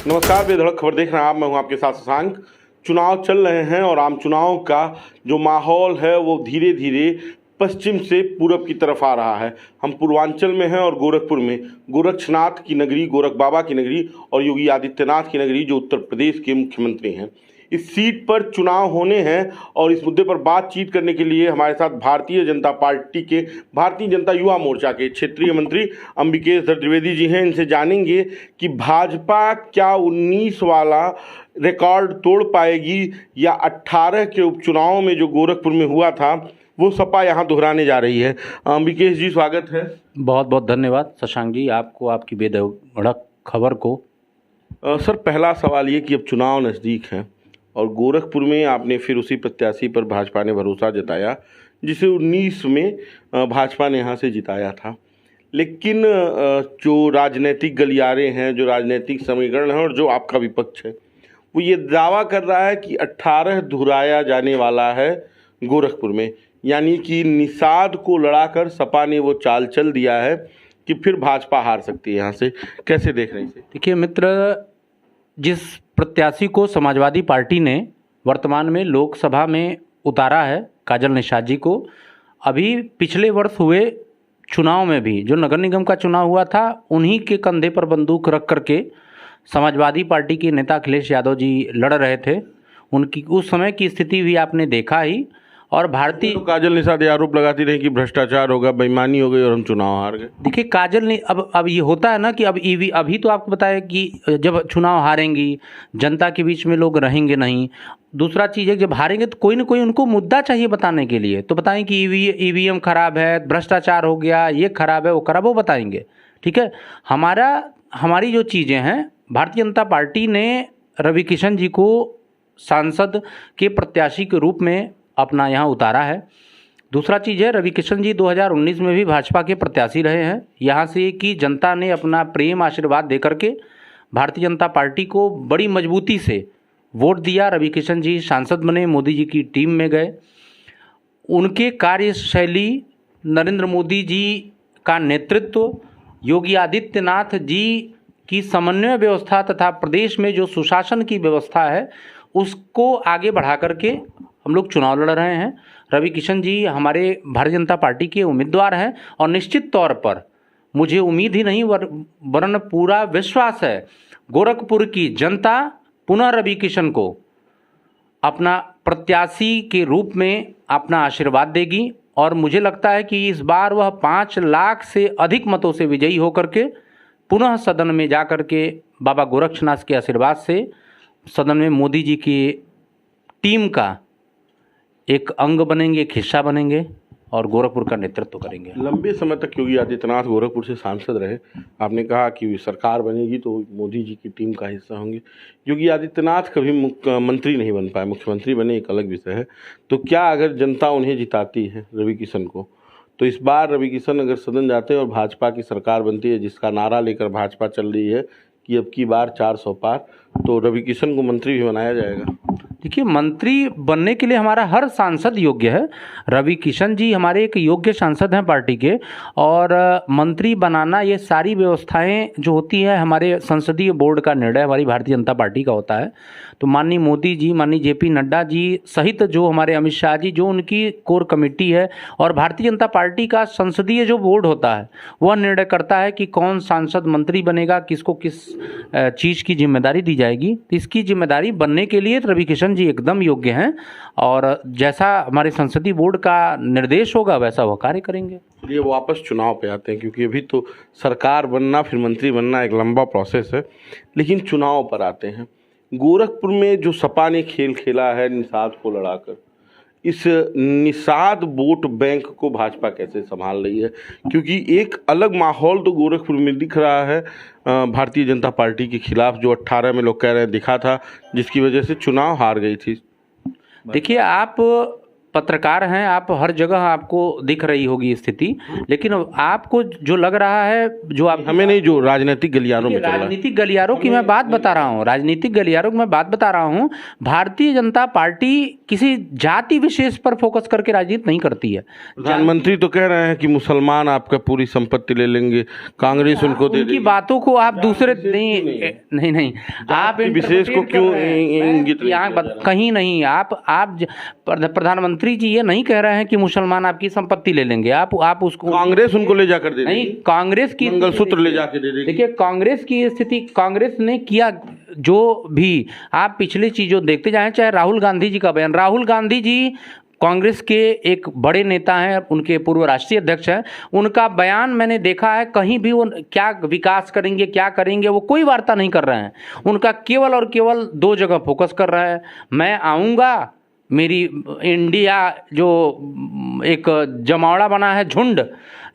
नमस्कार, बेधड़क खबर देख रहे हैं आप। मैं हूं आपके साथ शशांक। चुनाव चल रहे हैं और आम चुनाव का जो माहौल है वो धीरे धीरे पश्चिम से पूरब की तरफ आ रहा है। हम पूर्वांचल में हैं और गोरखपुर में गोरक्षनाथ की नगरी, गोरख बाबा की नगरी और योगी आदित्यनाथ की नगरी, जो उत्तर प्रदेश के मुख्यमंत्री हैं, इस सीट पर चुनाव होने हैं। और इस मुद्दे पर बातचीत करने के लिए हमारे साथ भारतीय जनता पार्टी के, भारतीय जनता युवा मोर्चा के क्षेत्रीय मंत्री अंबिकेश द्विवेदी जी हैं। इनसे जानेंगे कि भाजपा क्या 19 वाला रिकॉर्ड तोड़ पाएगी या 18 के उपचुनाव में जो गोरखपुर में हुआ था वो सपा यहाँ दोहराने जा रही है। अंबिकेश जी, स्वागत है। बहुत बहुत धन्यवाद शशांक जी, आपको, आपकी बेधड़क खबर को। सर, पहला सवाल ये कि अब चुनाव नज़दीक हैं और गोरखपुर में आपने फिर उसी प्रत्याशी पर भाजपा ने भरोसा जताया जिसे 19 में भाजपा ने यहाँ से जिताया था। लेकिन जो राजनीतिक गलियारे हैं, जो राजनीतिक समीकरण हैं और जो आपका विपक्ष है, वो ये दावा कर रहा है कि 18 दोहराया जाने वाला है गोरखपुर में। यानी कि निषाद को लड़ाकर सपा ने वो चाल चल दिया है कि फिर भाजपा हार सकती है यहाँ से। कैसे देख रहे हैं इसे? देखिए मित्र, जिस प्रत्याशी को समाजवादी पार्टी ने वर्तमान में लोकसभा में उतारा है, काजल निषाद जी को, अभी पिछले वर्ष हुए चुनाव में भी जो नगर निगम का चुनाव हुआ था, उन्हीं के कंधे पर बंदूक रख करके समाजवादी पार्टी के नेता अखिलेश यादव जी लड़ रहे थे। उनकी उस समय की स्थिति भी आपने देखा ही। और भारतीय तो काजल निषाद आरोप लगाती रही कि भ्रष्टाचार होगा, बेईमानी हो गई और हम चुनाव हार गए। देखिए, काजल ने अब ये होता है ना कि अब अभी तो आपको बताया कि जब चुनाव हारेंगी जनता के बीच में लोग रहेंगे नहीं। दूसरा चीज़ है, जब हारेंगे तो कोई ना कोई उनको मुद्दा चाहिए बताने के लिए, तो बताएं कि ईवीएम खराब है, भ्रष्टाचार हो गया, ये खराब है, वो खराब, वो बताएंगे। ठीक है, हमारी जो चीज़ें हैं, भारतीय जनता पार्टी ने रवि किशन जी को सांसद के प्रत्याशी के रूप में अपना यहाँ उतारा है। दूसरा चीज़ है, रवि किशन जी 2019 में भी भाजपा के प्रत्याशी रहे हैं। यहाँ से कि जनता ने अपना प्रेम आशीर्वाद दे करके भारतीय जनता पार्टी को बड़ी मजबूती से वोट दिया। रवि किशन जी सांसद बने, मोदी जी की टीम में गए। उनके कार्यशैली, नरेंद्र मोदी जी का नेतृत्व, योगी आदित्यनाथ जी की समन्वय व्यवस्था तथा प्रदेश में जो सुशासन की व्यवस्था है, उसको आगे बढ़ा करके हम लोग चुनाव लड़ रहे हैं। रवि किशन जी हमारे भारतीय जनता पार्टी के उम्मीदवार हैं और निश्चित तौर पर मुझे उम्मीद ही नहीं वरन पूरा विश्वास है, गोरखपुर की जनता पुनः रवि किशन को अपना प्रत्याशी के रूप में अपना आशीर्वाद देगी। और मुझे लगता है कि इस बार वह 5 लाख से अधिक मतों से विजयी होकर के पुनः सदन में जा कर के बाबा गोरक्षनाथ के आशीर्वाद से सदन में मोदी जी की टीम का एक अंग बनेंगे, एक हिस्सा बनेंगे और गोरखपुर का नेतृत्व करेंगे। लंबे समय तक योगी आदित्यनाथ गोरखपुर से सांसद रहे। आपने कहा कि सरकार बनेगी तो मोदी जी की टीम का हिस्सा होंगे। योगी आदित्यनाथ कभी मुख्यमंत्री नहीं बन पाए, मुख्यमंत्री बने एक अलग विषय है। तो क्या अगर जनता उन्हें जिताती है, रवि किशन को, तो इस बार रवि किशन अगर सदन जाते हैं और भाजपा की सरकार बनती है, जिसका नारा लेकर भाजपा चल रही है कि अब की बार 400 पार, तो रवि किशन को मंत्री भी बनाया जाएगा? देखिए, मंत्री बनने के लिए हमारा हर सांसद योग्य है। रवि किशन जी हमारे एक योग्य सांसद हैं पार्टी के, और मंत्री बनाना, ये सारी व्यवस्थाएं जो होती है हमारे संसदीय बोर्ड का निर्णय, हमारी भारतीय जनता पार्टी का होता है। तो माननीय मोदी जी, माननीय जेपी नड्डा जी सहित जो हमारे अमित शाह जी, जो उनकी कोर कमेटी है, और भारतीय जनता पार्टी का संसदीय जो बोर्ड होता है, वह निर्णय करता है कि कौन सांसद मंत्री बनेगा, किसको किस चीज़ की जिम्मेदारी दी जाएगी। तो इसकी जिम्मेदारी बनने के लिए रवि किशन जी एकदम योग्य हैं और जैसा हमारे संसदीय बोर्ड का निर्देश होगा वैसा वो कार्य करेंगे। ये वापस चुनाव पे आते हैं, क्योंकि अभी तो सरकार बनना फिर मंत्री बनना एक लंबा प्रोसेस है। लेकिन चुनाव पर आते हैं। गोरखपुर में जो सपा ने खेल खेला है निषाद को लड़ाकर, इस निषाद वोट बैंक को भाजपा कैसे संभाल रही है? क्योंकि एक अलग माहौल तो गोरखपुर में दिख रहा है भारतीय जनता पार्टी के खिलाफ, जो 18 में लोग कह रहे हैं दिखा था, जिसकी वजह से चुनाव हार गई थी। देखिए, आप पत्रकार हैं आप, हर जगह आपको दिख रही होगी स्थिति, लेकिन आपको जो लग रहा है, जो आप हमें नहीं, जो राजनीतिक गलियारों में चल रहा है। राजनीतिक गलियारों की मैं बात बता रहा हूँ, राजनीतिक गलियारों की मैं बात बता रहा हूँ। भारतीय जनता पार्टी किसी जाति विशेष पर फोकस करके राजनीति नहीं करती है। प्रधानमंत्री तो कह रहे हैं कि मुसलमान आपका पूरी संपत्ति ले लेंगे, कांग्रेस उनको दे उनकी देगी। बातों को आप दूसरे नहीं आप विशेष को क्यों इंगित नहीं यहाँ किया जा रहा है? कहीं नहीं, प्रधानमंत्री जी ये नहीं कह रहे हैं कि मुसलमान आपकी संपत्ति ले लेंगे। आप उसको, कांग्रेस उनको ले जाकर दे नहीं, देगी, कांग्रेस की मंगलसूत्र ले जाके दे देगी। देखिए कांग्रेस की स्थिति, कांग्रेस ने किया जो भी, आप पिछली चीजों देखते जाएं, चाहे राहुल गांधी जी का बयान, राहुल गांधी जी कांग्रेस के एक बड़े नेता हैं, उनके पूर्व राष्ट्रीय अध्यक्ष हैं, उनका बयान मैंने देखा है, कहीं भी वो क्या विकास करेंगे, क्या करेंगे, वो कोई वार्ता नहीं कर रहे हैं। उनका केवल और केवल दो जगह फोकस कर रहे हैं, मैं आऊँगा, मेरी इंडिया जो एक जमावड़ा बना है झुंड,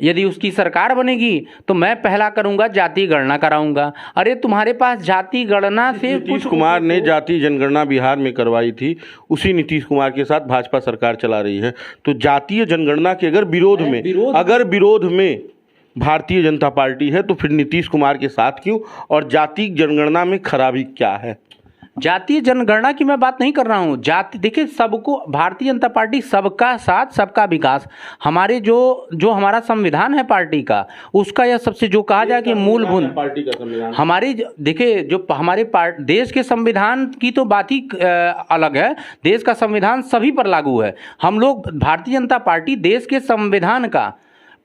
यदि उसकी सरकार बनेगी तो मैं पहला करूंगा जाति गणना कराऊंगा। अरे तुम्हारे पास जाति गणना से नीतीश कुमार ने जाति जनगणना बिहार में करवाई थी, उसी नीतीश कुमार के साथ भाजपा सरकार चला रही है। तो जातीय जनगणना के अगर विरोध में भारतीय जनता पार्टी है तो फिर नीतीश कुमार के साथ क्यों, और जाति जनगणना में खराबी क्या है? जातीय जनगणना की मैं बात नहीं कर रहा हूँ। जाति, देखिए सबको, भारतीय जनता पार्टी सबका साथ सबका विकास, हमारे जो हमारा संविधान है पार्टी का, उसका यह सबसे जो कहा जाए कि मूलभूत पार्टी का संविधान हमारी, देखिए जो हमारे देश के संविधान की तो बात ही अलग है, देश का संविधान सभी पर लागू है। हम लोग भारतीय जनता पार्टी देश के संविधान का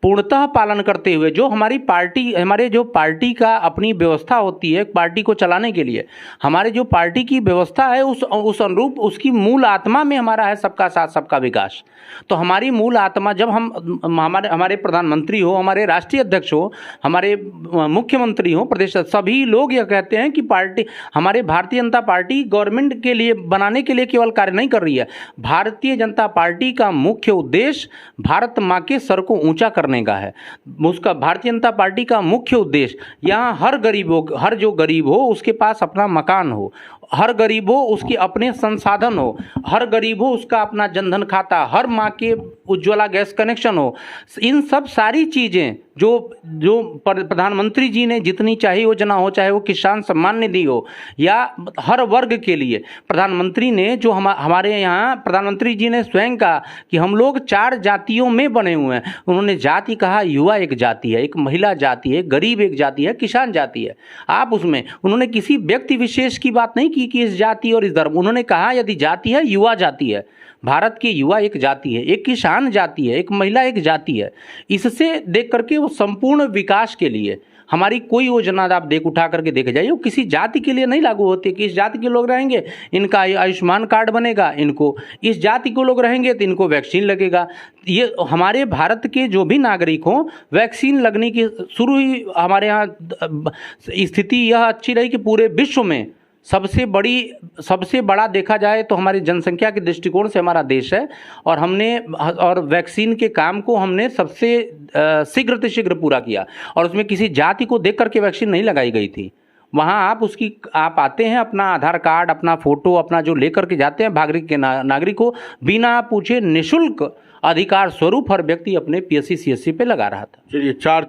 पूर्णतः पालन करते हुए, जो हमारी पार्टी, हमारे जो पार्टी का अपनी व्यवस्था होती है पार्टी को चलाने के लिए, हमारे जो पार्टी की व्यवस्था है उस अनुरूप उसकी मूल आत्मा में हमारा है सबका साथ सबका विकास। तो हमारी मूल आत्मा, जब हमारे प्रधानमंत्री हो, हमारे राष्ट्रीय अध्यक्ष हो, हमारे मुख्यमंत्री हो, प्रदेश, सभी लोग यह कहते हैं कि पार्टी, हमारे भारतीय जनता पार्टी गवर्नमेंट के लिए बनाने के लिए केवल कार्य नहीं कर रही है। भारतीय जनता पार्टी का मुख्य उद्देश्य भारत माँ के सर को ऊंचा करने का है। उसका, भारतीय जनता पार्टी का मुख्य उद्देश्य यहाँ हर जो गरीब हो उसके पास अपना मकान हो, हर गरीब हो उसके अपने संसाधन हो, हर गरीब हो उसका अपना जनधन खाता, हर माँ के उज्ज्वला गैस कनेक्शन हो। इन सब सारी चीज़ें जो प्रधानमंत्री जी ने जितनी चाही योजना हो, चाहे वो किसान सम्मान निधि हो या हर वर्ग के लिए, प्रधानमंत्री ने जो हमारे यहाँ प्रधानमंत्री जी ने स्वयं कहा कि हम लोग 4 जातियों में बने हुए हैं। उन्होंने जाति कहा, युवा एक जाति है, एक महिला जाति है, गरीब एक जाति है, किसान जाति है। आप उसमें, उन्होंने किसी व्यक्ति विशेष की बात नहीं की कि इस जाति और इस धर्म, उन्होंने कहा यदि जाति है, युवा जाति है, भारत की युवा एक जाति है, एक किसान जाति है, एक महिला एक जाति है। इससे देख करके वो संपूर्ण विकास के लिए हमारी कोई योजना आप उठा करके देखे जाइए, वो किसी जाति के लिए नहीं लागू होती कि इस जाति के लोग रहेंगे इनका आयुष्मान कार्ड बनेगा, इनको इस जाति को लोग रहेंगे तो इनको वैक्सीन लगेगा। ये हमारे भारत के जो भी नागरिक हों, वैक्सीन लगने की शुरू ही हमारे यहाँ स्थिति यह अच्छी रही कि पूरे विश्व में सबसे बड़ा देखा जाए तो हमारी जनसंख्या के दृष्टिकोण से हमारा देश है, और वैक्सीन के काम को हमने सबसे शीघ्र से शीघ्र पूरा किया, और उसमें किसी जाति को देख करके वैक्सीन नहीं लगाई गई थी। वहाँ आप आते हैं, अपना आधार कार्ड, अपना फोटो, अपना जो लेकर के जाते हैं, नागरिक को बिना पूछे निःशुल्क अधिकार स्वरूप हर व्यक्ति अपने PSC CSC पे लगा रहा था। चलिए, 4